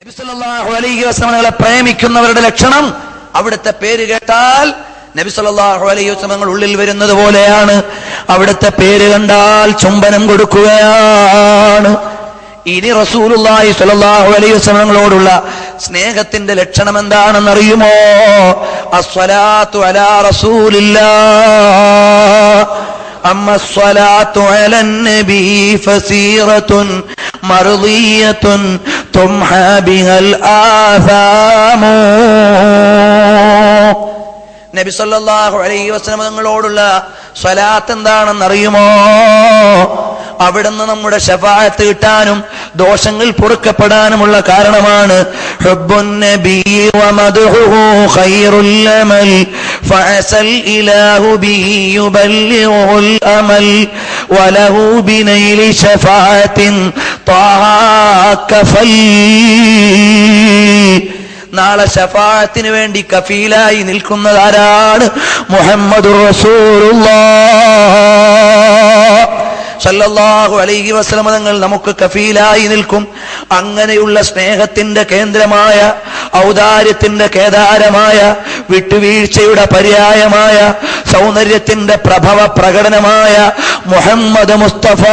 നബി സല്ലല്ലാഹു അലൈഹി വസല്ലമയെ പ്രേമിക്കുന്നവരുടെ ലക്ഷണം അവിടുത്തെ പേര് കേട്ടാൽ നബി സല്ലല്ലാഹു അലൈഹി വസല്ലം ഉള്ളിൽ വരുന്നത് പോലെയാണ്. അവിടുത്തെ പേര് കണ്ടാൽ ചുംബനം കൊടുക്കുകയാണ്. ഇനി റസൂലുള്ളാഹി സ്വല്ലല്ലാഹു അലൈഹി വസല്ലമയോടുള്ള സ്നേഹത്തിന്റെ ലക്ഷണം എന്താണെന്നറിയുമോ? അസ്സലാത്തു അലാ റസൂലില്ലാഹ് أما الصلاة على النبي فسيرة مرضية تمحى بها الآثام. നബി സല്ലല്ലാഹു അലൈഹി വസല്ലം തങ്ങളോടുള്ള സ്വലാത്ത് എന്താണെന്നറിയുമോ? അവിടുന്ന് നമ്മുടെ ശഫാഅത്ത് കിട്ടാനും ദോഷങ്ങൾ പൊറുക്കപ്പെടാനുമുള്ള കാരണമാണ്. ഹുബ്ബുൻ നബി വമദ്ഹുഹു ഖൈറുൽ അമൽ ഫഅസൽ ഇലാഹു ബിഹി യുബല്ലിഗുൽ അമൽ വലഹു ബിനൈലി ശഫാഅത്തിൻ ത്വാകഫൽ. നാളെ ശഫാഅത്തിന് വേണ്ടി കഫീലായി നിൽക്കുന്നതാരാണ്? മുഹമ്മദുർ റസൂലുള്ളാഹ് സല്ലല്ലാഹു അലൈഹി വസല്ലം തങ്ങൾ നമുക്ക് കഫീലായി നിൽക്കും. അങ്ങനെയുള്ള സ്നേഹത്തിന്റെ കേന്ദ്രമായ, ഔദാര്യത്തിന്റെ കേദാരമായ, വിട്ടുവീഴ്ചയുടെ പര്യായമായ, സൗന്ദര്യത്തിന്റെ പ്രഭവ പ്രകടനമായ മുഹമ്മദ് മുസ്തഫ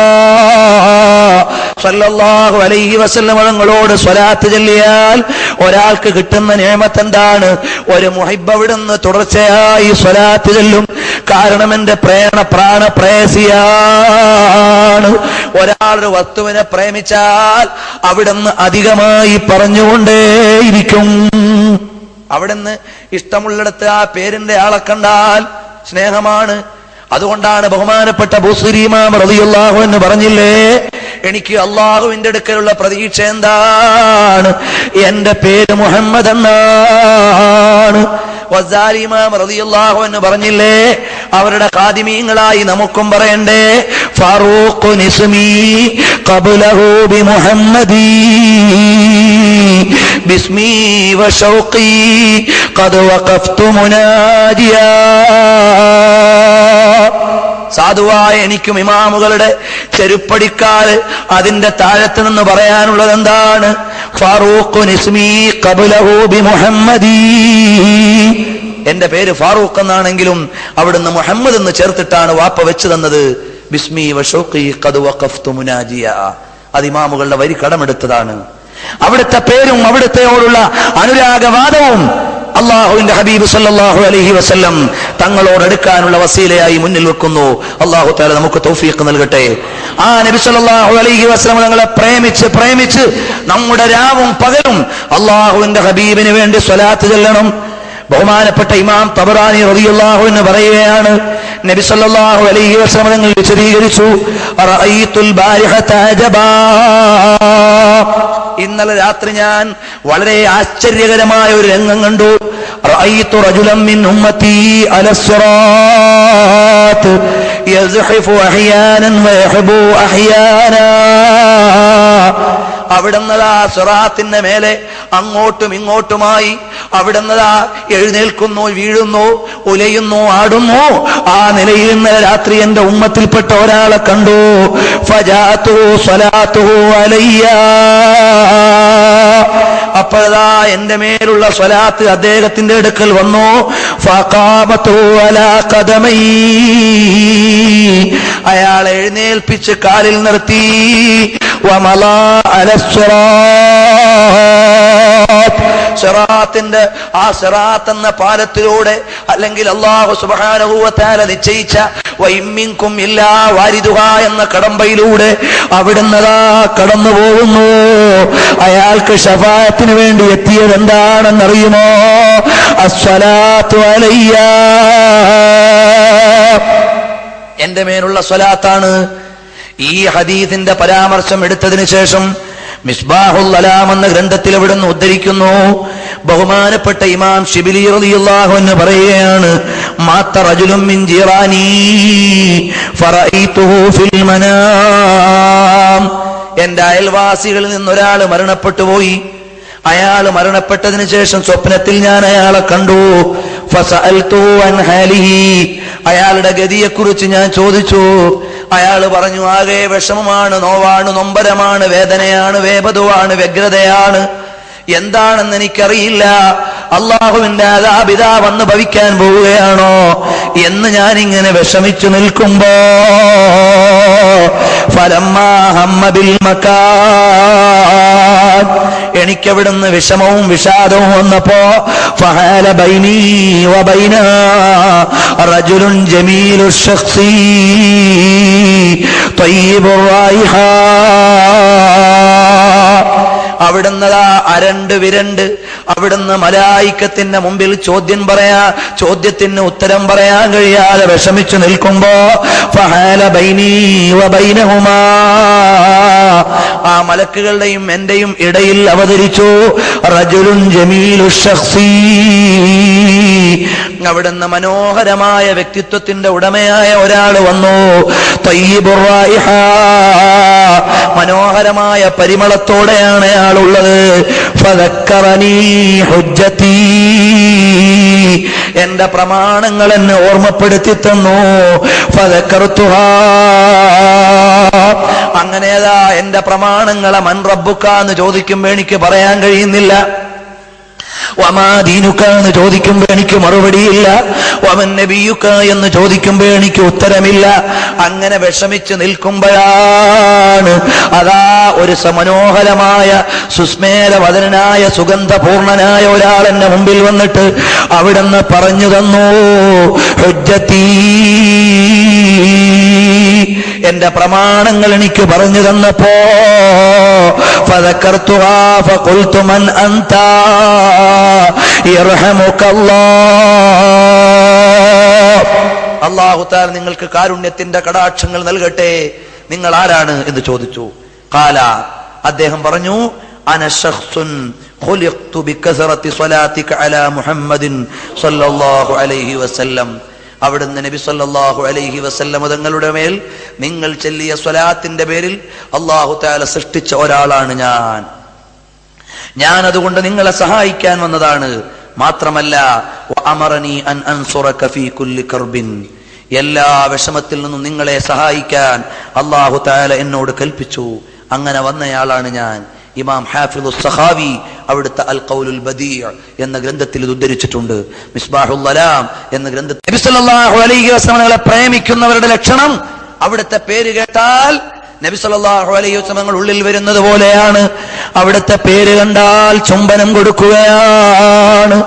സല്ലല്ലാഹു അലൈഹി വസല്ലം തങ്ങളോട് സ്വലാത്ത് ചൊല്ലിയാൽ ഒരാൾക്ക് കിട്ടുന്ന നിഅമത്ത് എന്താണ്? ഒരു മുഹിബ്ബ് അവിടുന്ന് തുടർച്ചയായി സ്വലാത്ത് ചൊല്ലും. കാരണം എന്റെ പ്രാണപ്രേയസിയാണ്. ഒരാളൊരു വസ്തുവിനെ പ്രേമിച്ചാൽ അവിടുന്ന് അധികമായി പറഞ്ഞുകൊണ്ടേയിരിക്കും. അവിടുന്ന് ഇഷ്ടമുള്ളിടത്ത് ആ പേരിന്റെ ആളെ കണ്ടാൽ സ്നേഹമാണ്. അതുകൊണ്ടാണ് ബഹുമാനപ്പെട്ട ബുസ്രി ഇമാം റളിയല്ലാഹു അൻഹു പറഞ്ഞില്ലേ, എനിക്ക് അള്ളാഹുവിന്റെ അടുക്കലുള്ള പ്രതീക്ഷ എന്താണ്? എന്റെ പേര് മുഹമ്മദ് എന്നാണ്. ഗസാലി ഇമാം റളിയല്ലാഹു അൻഹു പറഞ്ഞില്ലേ, അവരുടെ ഖാദിമീങ്ങളായി നമുക്കും പറയണ്ടേ, ഫാറൂഖുൻ ഇസ്മി ഖബ്ലഹു ബി മുഹമ്മദി ബിസ്മി വശൗഖി ഖദ് വഖഫ്തു മുനാദിയാ. സാധുവായ എനിക്കും ഇമാമുകളുടെ ചെരുപ്പടിക്കാല് അതിന്റെ താഴത്ത് നിന്ന് പറയാനുള്ളത് എന്താണ്? ഫാറൂഖുൻ ഇസ്മി ഖബ്ലഹു ബി മുഹമ്മദി. എന്റെ പേര് ഫാറൂഖ് എന്നാണെങ്കിലും അവിടുന്ന് മുഹമ്മദ് എന്ന് ചേർത്തിട്ടാണ് വാപ്പ വെച്ച് തന്നത്. ബിസ്മി വശൗഖി ഖദ് വഖഫ്തു മുനാജിയ. അത് ഇമാമുകളുടെ വരി കടമെടുത്തതാണ്. അവിടുത്തെ പേരും അവിടുത്തെയോടുള്ള അനുരാഗവാദവും അള്ളാഹുവിന്റെ ഹബീബ് സല്ലല്ലാഹു അലൈഹി വസല്ലം തങ്ങളോടെടുക്കാനുള്ള വസീലയായി മുന്നിൽ വെക്കുന്നു. അള്ളാഹു തആല നമുക്ക് തൗഫീഖ് നൽകട്ടെ. ആ നബി സല്ലല്ലാഹു അലൈഹി വസല്ലം തങ്ങളെ പ്രേമിച്ച് നമ്മുടെ രാവും പകലും അള്ളാഹുവിന്റെ ഹബീബിന് വേണ്ടി സ്വലാത്ത് ചൊല്ലണം. ബഹുമാനപ്പെട്ട ഇമാം തബറാനി റളിയല്ലാഹു അൻഹു പറയുകയാണ്, നബി സല്ലല്ലാഹു അലൈഹി വസല്ലം തങ്ങൾ വിശദീകരിച്ചു, റഅയ്തുൽ ബാരിഹത അജബാ. ഇന്നലെ രാത്രി ഞാൻ വളരെ ആശ്ചര്യകരമായ ഒരു രംഗം കണ്ടു. റഅയ്തു റജുലൻ മിൻ ഉമ്മത്തി അലസ്സിറാത്ത് യസ്ഹിഫു അഹ്യാനൻ വയഹബു അഹ്യാനാ. അവിടുന്നതാ സിറാത്തിന്റെ മേലെ അങ്ങോട്ടും ഇങ്ങോട്ടുമായി അവിടുന്നതാ എഴുന്നേൽക്കുന്നു, വീഴുന്നു, ഉലയുന്നു, ആടുന്നു. ആ നിലയിൽ ഇന്നലെ രാത്രി എന്റെ ഉമ്മത്തിൽപ്പെട്ട ഒരാളെ കണ്ടു. ഫജാതു സ്വലാത്തുഹു അലയ്യ. അപ്പോഴാ എന്റെ മേലുള്ള സ്വലാത്ത് അദ്ദേഹത്തിന്റെ അടുക്കൽ വന്നു. ഫഖാമതു അലാ ഖദമൈ. അയാളെ എഴുന്നേൽപ്പിച്ച് കാലിൽ നിർത്തി. വമലാ സിറാത്തിന്റെ ആ സിറാത്ത് എന്ന പാലത്തിലൂടെ, അല്ലെങ്കിൽ അല്ലാഹു സുബ്ഹാനഹു വ തആല നിശ്ചയിച്ച വഇമ്മിൻകും ഇല്ലാ വാരിദുഹാ എന്ന കടമ്പയിലൂടെ അവിടുന്നതാ കടന്നു പോകുന്നു. അയാൾക്ക് ശഫാഅത്തിന് വേണ്ടി എത്തിയത് എന്താണെന്നറിയുമോ? അസ്സലാത്തു അലയ്യ. എന്റെ മേലുള്ള സ്വലാത്താണ്. ഈ ഹദീസിന്റെ പരാമർശം എടുത്തതിന് ശേഷം മിസ്ബാഹുൽ അലാം എന്ന ഗ്രന്ഥത്തിൽ അവിടുന്ന് ഉദ്ധരിക്കുന്നു. ബഹുമാനപ്പെട്ട ഇമാം ശിബിലി റളിയല്ലാഹു അൻഹു പറയുകയാണ്, മാത്ത റജുലുൻ മിൻ ജീറാനി ഫറഅയ്തുഹു ഫിൽ മനാം. എന്റെ അയൽവാസികളിൽ നിന്നൊരാൾ മരണപ്പെട്ടു പോയി. അയാൾ മരണപ്പെട്ടതിന് ശേഷം സ്വപ്നത്തിൽ ഞാൻ അയാളെ കണ്ടു. ഫസഅൽതു അൻ ഹാലിഹി. അയാളുടെ ഗതിയെക്കുറിച്ച് ഞാൻ ചോദിച്ചു. അയാൾ പറഞ്ഞു, ആകെ വിഷമമാണ്, നോവാണ്, നൊമ്പരമാണ്, വേദനയാണ്, വേപതുവാണ്, വ്യഗ്രതയാണ്. എന്താണെന്ന് എനിക്കറിയില്ല. അള്ളാഹുവിന്റെ അദാബ് ഇതാ വന്ന് ഭവിക്കാൻ പോവുകയാണോ എന്ന് ഞാനിങ്ങനെ വിഷമിച്ചു നിൽക്കുമ്പോ ഫലമ്മാ ഹമ്മ ബിൽ മകാൻ, എനിക്കവിടുന്ന് വിഷമവും വിഷാദവും വന്നപ്പോ ഫഹാല ബൈനീ വബൈന റജുലുൻ ജമീലു ശഖ്സി ത്വയ്യിബുർ റായിഹ, അവിടുന്ന് അരണ്ട് വിരണ്ട് അവിടുന്ന് മലായിക്കത്തിന്റെ മുമ്പിൽ ചോദ്യത്തിന് ഉത്തരം പറയാൻ കഴിയാതെ വിഷമിച്ചു നിൽക്കുമ്പോ ഫഹാല ബൈനീ വബൈനഹുമാ, ആ മലക്കുകളുടെയും എന്റെയും ഇടയിൽ അവതരിച്ചു റജുലുൻ ജമീലു ശഖ്സി, അവിടുന്ന് മനോഹരമായ വ്യക്തിത്വത്തിന്റെ ഉടമയായ ഒരാൾ വന്നു. ത്വയ്യിബുർ റായിഹ, മനോഹരമായ പരിമളത്തോടെയാണ് അയാളുള്ളത്. ഫദക്കറനീ ഹുജ്ജതീ, എന്റെ പ്രമാണങ്ങൾ എന്നെ ഓർമ്മപ്പെടുത്തി തന്നു. ഫദക്കർതുഹാ, അങ്ങനെതാ എന്റെ പ്രമാണങ്ങളെ മൻ റബ്ബുക എന്ന് ചോദിക്കുമ്പോ എനിക്ക് പറയാൻ കഴിയുന്നില്ല. വമാ ദീനുക എന്ന് ചോദിക്കുമ്പോ എനിക്ക് മറുപടിയില്ല. വമൻ നബിയുക എന്ന് ചോദിക്കുമ്പോ എനിക്ക് ഉത്തരമില്ല. അങ്ങനെ വിഷമിച്ച് നിൽക്കുമ്പോഴാണ് അതാ ഒരു മനോഹരമായ സുസ്മേരവദനായ സുഗന്ധപൂർണനായ ഒരാൾ എന്റെ മുമ്പിൽ വന്നിട്ട് അവിടുന്ന് പറഞ്ഞു തന്നു ഹുജ്ജതീ, എന്റെ പ്രമാണങ്ങൾ എനിക്ക് പറഞ്ഞു തന്നപ്പോ ഫദക്കർതുഹാ ഫഖുൽതു മൻ അൻത യർഹമുകല്ലാഹ്, അല്ലാഹു തആല നിങ്ങൾക്ക് കാരുണ്യത്തിന്റെ കടാക്ഷങ്ങൾ നൽകട്ടെ, നിങ്ങൾ ആരാണ് എന്ന് ചോദിച്ചു. ഖാല, അദ്ദേഹം പറഞ്ഞു അന ശഖ്സുൻ ഖുലിഖ്തു ബികസറത്തി സ്വലാത്തിക അലാ മുഹമ്മദിൻ സ്വല്ലല്ലാഹു അലൈഹി വസല്ലം, അവിടുന്ന് നബി സല്ലല്ലാഹു അലൈഹി വസല്ലം തങ്ങളുടെ മേൽ നിങ്ങൾ ചൊല്ലിയ സ്വലാത്തിന്റെ പേരിൽ അല്ലാഹു തആല സൃഷ്ടിച്ച ഒരാളാണ് ഞാൻ അതുകൊണ്ട് നിങ്ങളെ സഹായിക്കാൻ വന്നതാണ്. മാത്രമല്ല വഅമറനി അൻ അൻസുറക ഫീ കുല്ലി കർബിൻ, എല്ലാ വിഷമത്തിൽ നിന്നും നിങ്ങളെ സഹായിക്കാൻ അല്ലാഹു തആല എന്നോട് കൽപ്പിച്ചു. അങ്ങനെ വന്നയാളാണ് ഞാൻ. ഇമാം ഹാഫിദുസ് സഖാവി അവിടുത്തെ അൽ ഖൗലുൽ ബദീഅ് എന്ന ഗ്രന്ഥത്തിൽ ഇത് ഉദ്ധരിച്ചിട്ടുണ്ട്. മിസ്ബാഹുൽ അലാം എന്ന ഗ്രന്ഥത്തിൽ നബി സല്ലല്ലാഹു അലൈഹി വസല്ലമയെ പ്രേമിക്കുന്നവരുടെ ലക്ഷണം അവിടുത്തെ പേര് കേട്ടാൽ നബി സല്ലല്ലാഹു അലൈഹി വസല്ലം ഉള്ളിൽ വരുന്നത് പോലെയാണ്. അവിടുത്തെ പേര് കണ്ടാൽ ചുംബനം കൊടുക്കുകയാണ്.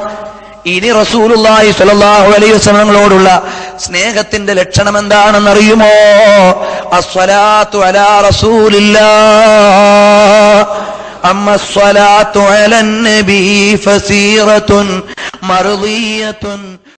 ഇനി റസൂലുള്ളാഹി സ്വല്ലല്ലാഹു അലൈഹി വസല്ലമയോടുള്ള സ്നേഹത്തിന്റെ ലക്ഷണം എന്താണെന്നറിയുമോ? അസ്സലാത്തു അലാ റസൂലില്ലാഹ്, അമ്മസ്സലാത്തു അലൻ നബി ഫസീറത്തുൻ മർദിയത്തുൻ